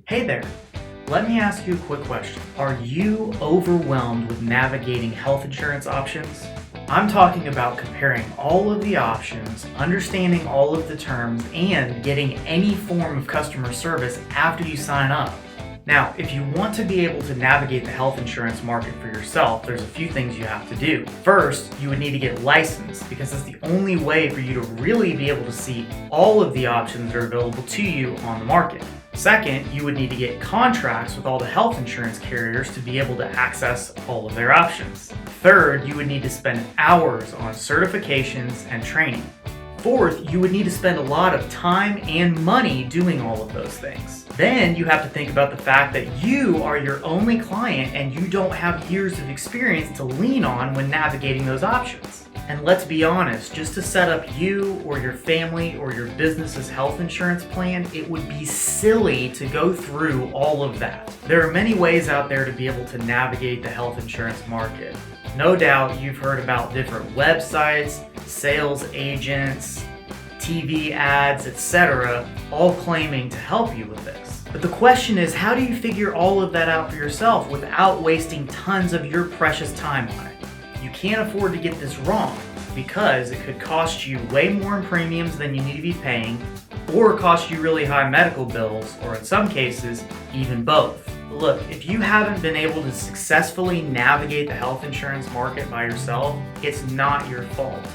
Hey there, let me ask you a quick question. Are you overwhelmed with navigating health insurance options? I'm talking about comparing all of the options, understanding all of the terms, and getting any form of customer service after you sign up. Now, if you want to be able to navigate the health insurance market for yourself, there's a few things you have to do. First, you would need to get licensed because it's the only way for you to really be able to see all of the options that are available to you on the market. Second, you would need to get contracts with all the health insurance carriers to be able to access all of their options. Third, you would need to spend hours on certifications and training. Fourth, you would need to spend a lot of time and money doing all of those things. Then you have to think about the fact that you are your only client and you don't have years of experience to lean on when navigating those options. And let's be honest, just to set up you or your family or your business's health insurance plan, it would be silly to go through all of that. There are many ways out there to be able to navigate the health insurance market. No doubt you've heard about different websites, sales agents, TV ads, etc., all claiming to help you with this. But the question is, how do you figure all of that out for yourself without wasting tons of your precious time on it? You can't afford to get this wrong because it could cost you way more in premiums than you need to be paying, or cost you really high medical bills, or in some cases, even both. Look, if you haven't been able to successfully navigate the health insurance market by yourself, it's not your fault.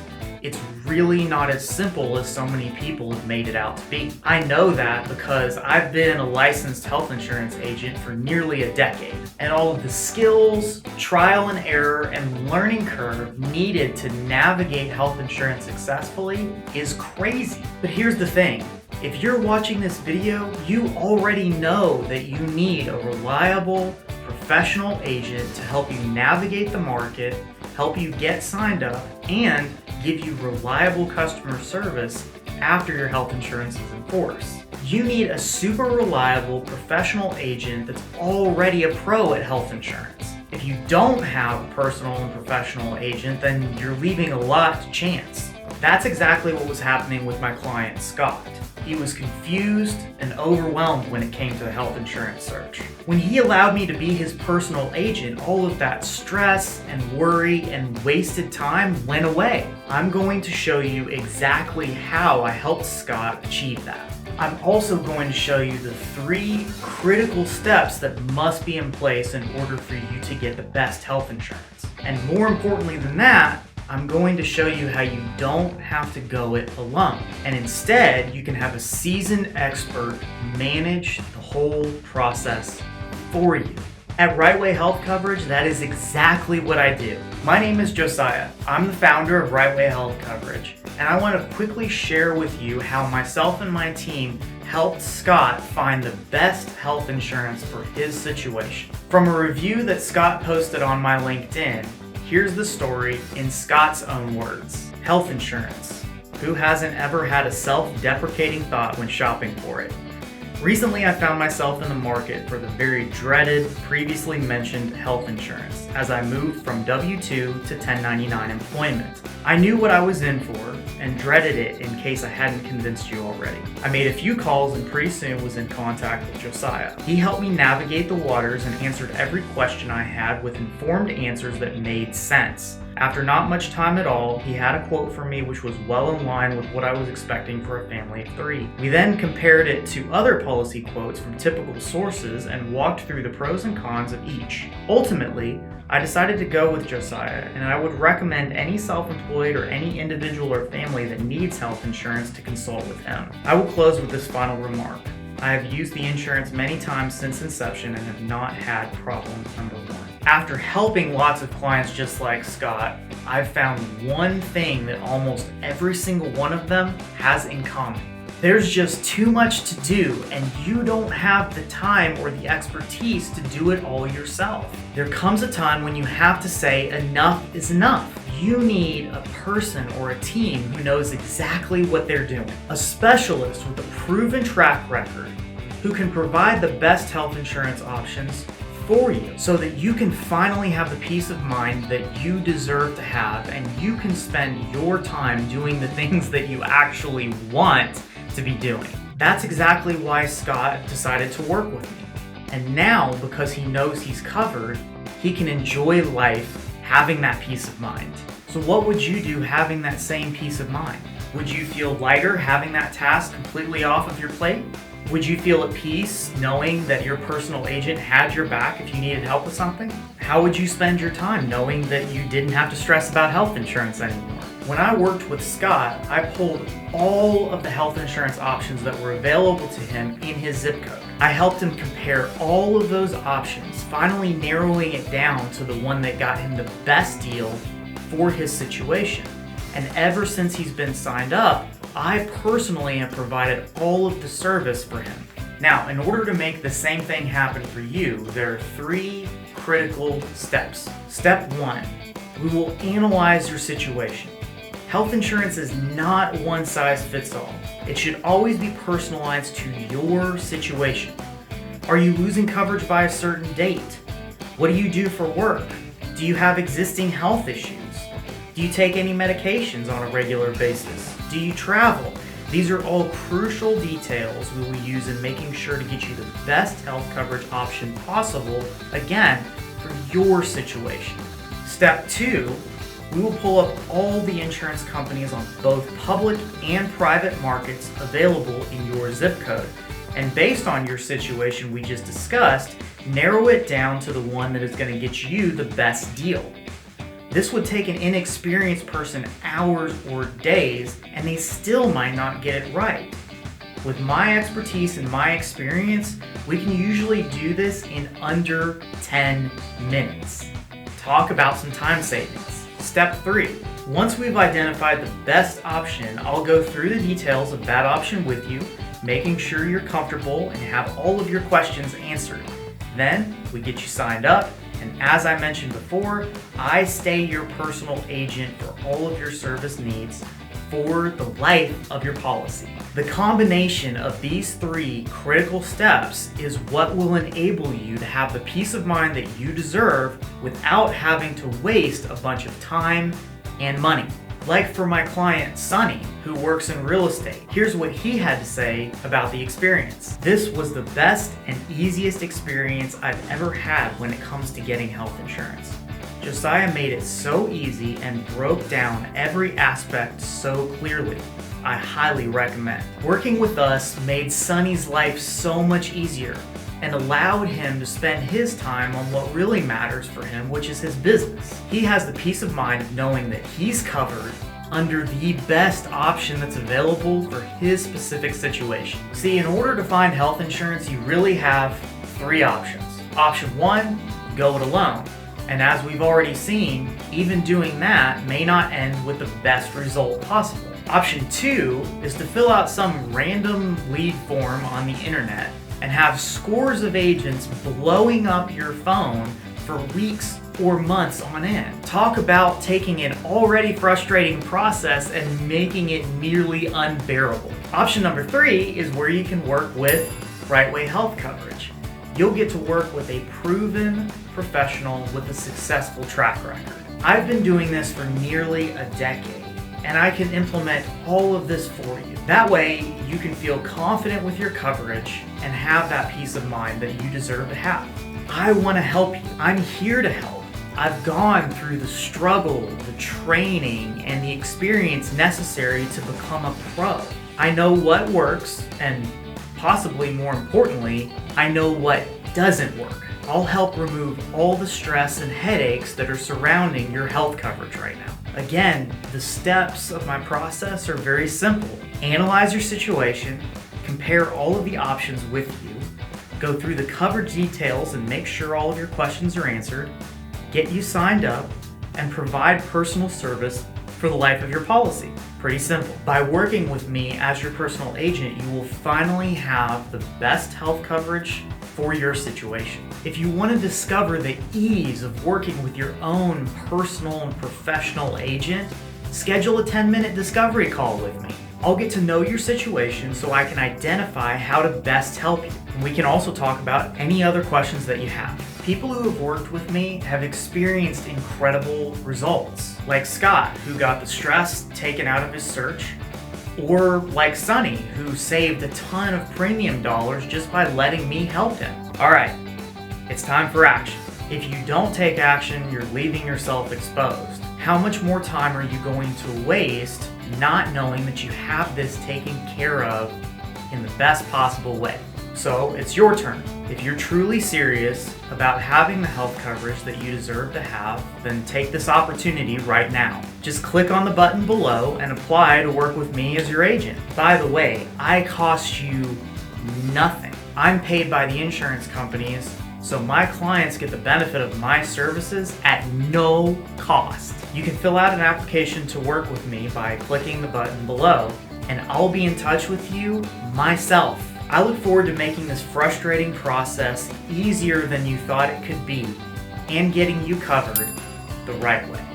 It's really not as simple as so many people have made it out to be. I know that because I've been a licensed health insurance agent for nearly a decade, and all of the skills, trial and error, and learning curve needed to navigate health insurance successfully is crazy. But here's the thing. If you're watching this video, you already know that you need a reliable, professional agent to help you navigate the market, help you get signed up, and give you reliable customer service after your health insurance is in force. You need a super reliable professional agent that's already a pro at health insurance. If you don't have a personal and professional agent, then you're leaving a lot to chance. That's exactly what was happening with my client, Scott. He was confused and overwhelmed when it came to the health insurance search. When he allowed me to be his personal agent, all of that stress and worry and wasted time went away. I'm going to show you exactly how I helped Scott achieve that. I'm also going to show you the 3 critical steps that must be in place in order for you to get the best health insurance. And more importantly than that, I'm going to show you how you don't have to go it alone. And instead, you can have a seasoned expert manage the whole process for you. At Right Way Health Coverage, that is exactly what I do. My name is Josiah. I'm the founder of Right Way Health Coverage, and I want to quickly share with you how myself and my team helped Scott find the best health insurance for his situation. From a review that Scott posted on my LinkedIn, here's the story in Scott's own words. Health insurance. Who hasn't ever had a self-deprecating thought when shopping for it? Recently, I found myself in the market for the very dreaded, previously mentioned health insurance as I moved from W-2 to 1099 employment. I knew what I was in for and dreaded it in case I hadn't convinced you already. I made a few calls and pretty soon was in contact with Josiah. He helped me navigate the waters and answered every question I had with informed answers that made sense. After not much time at all, he had a quote for me which was well in line with what I was expecting for a family of 3. We then compared it to other policy quotes from typical sources and walked through the pros and cons of each. Ultimately, I decided to go with Josiah, and I would recommend any self-employed or any individual or family that needs health insurance to consult with him. I will close with this final remark. I have used the insurance many times since inception and have not had problem number 1. After helping lots of clients just like Scott, I've found one thing that almost every single one of them has in common. There's just too much to do, and you don't have the time or the expertise to do it all yourself. There comes a time when you have to say enough is enough. You need a person or a team who knows exactly what they're doing. A specialist with a proven track record who can provide the best health insurance options for you so that you can finally have the peace of mind that you deserve to have, and you can spend your time doing the things that you actually want to be doing. That's exactly why Scott decided to work with me. And now, because he knows he's covered, he can enjoy life having that peace of mind. So what would you do having that same peace of mind? Would you feel lighter having that task completely off of your plate? Would you feel at peace knowing that your personal agent had your back if you needed help with something? How would you spend your time knowing that you didn't have to stress about health insurance anymore? When I worked with Scott, I pulled all of the health insurance options that were available to him in his zip code. I helped him compare all of those options, finally narrowing it down to the one that got him the best deal for his situation. And ever since he's been signed up, I personally have provided all of the service for him. Now, in order to make the same thing happen for you, there are 3 critical steps. Step 1, we will analyze your situation. Health insurance is not one size fits all. It should always be personalized to your situation. Are you losing coverage by a certain date? What do you do for work? Do you have existing health issues? Do you take any medications on a regular basis? Do you travel? These are all crucial details we will use in making sure to get you the best health coverage option possible, again, for your situation. Step 2, we will pull up all the insurance companies on both public and private markets available in your zip code. And based on your situation we just discussed, narrow it down to the one that is going to get you the best deal. This would take an inexperienced person hours or days, and they still might not get it right. With my expertise and my experience, we can usually do this in under 10 minutes. Talk about some time savings. Step 3. Once we've identified the best option, I'll go through the details of that option with you, making sure you're comfortable and have all of your questions answered. Then we get you signed up. And as I mentioned before, I stay your personal agent for all of your service needs for the life of your policy. The combination of these 3 critical steps is what will enable you to have the peace of mind that you deserve without having to waste a bunch of time and money. Like for my client, Sonny, who works in real estate. Here's what he had to say about the experience. This was the best and easiest experience I've ever had when it comes to getting health insurance. Josiah made it so easy and broke down every aspect so clearly. I highly recommend. Working with us made Sonny's life so much easier and allowed him to spend his time on what really matters for him, which is his business. He has the peace of mind of knowing that he's covered under the best option that's available for his specific situation. See, in order to find health insurance, you really have 3 options. Option 1, go it alone. And as we've already seen, even doing that may not end with the best result possible. Option 2 is to fill out some random lead form on the internet and have scores of agents blowing up your phone for weeks or months on end. Talk about taking an already frustrating process and making it nearly unbearable. Option number 3 is where you can work with Rightway Health coverage. You'll get to work with a proven professional with a successful track record. I've been doing this for nearly a decade, and I can implement all of this for you. That way, you can feel confident with your coverage and have that peace of mind that you deserve to have. I want to help you. I'm here to help. I've gone through the struggle, the training, and the experience necessary to become a pro. I know what works, and possibly more importantly, I know what doesn't work. I'll help remove all the stress and headaches that are surrounding your health coverage right now. Again, the steps of my process are very simple. Analyze your situation, compare all of the options with you, go through the coverage details and make sure all of your questions are answered, get you signed up, and provide personal service for the life of your policy. Pretty simple. By working with me as your personal agent, you will finally have the best health coverage for your situation. If you want to discover the ease of working with your own personal and professional agent, schedule a 10-minute discovery call with me. I'll get to know your situation so I can identify how to best help you. And we can also talk about any other questions that you have. People who have worked with me have experienced incredible results, like Scott, who got the stress taken out of his search, Or like Sonny, who saved a ton of premium dollars just by letting me help him. All right, it's time for action. If you don't take action, you're leaving yourself exposed. How much more time are you going to waste not knowing that you have this taken care of in the best possible way? So it's your turn. If you're truly serious about having the health coverage that you deserve to have, then take this opportunity right now. Just click on the button below and apply to work with me as your agent. By the way, I cost you nothing. I'm paid by the insurance companies, so my clients get the benefit of my services at no cost. You can fill out an application to work with me by clicking the button below, and I'll be in touch with you myself. I look forward to making this frustrating process easier than you thought it could be and getting you covered the right way.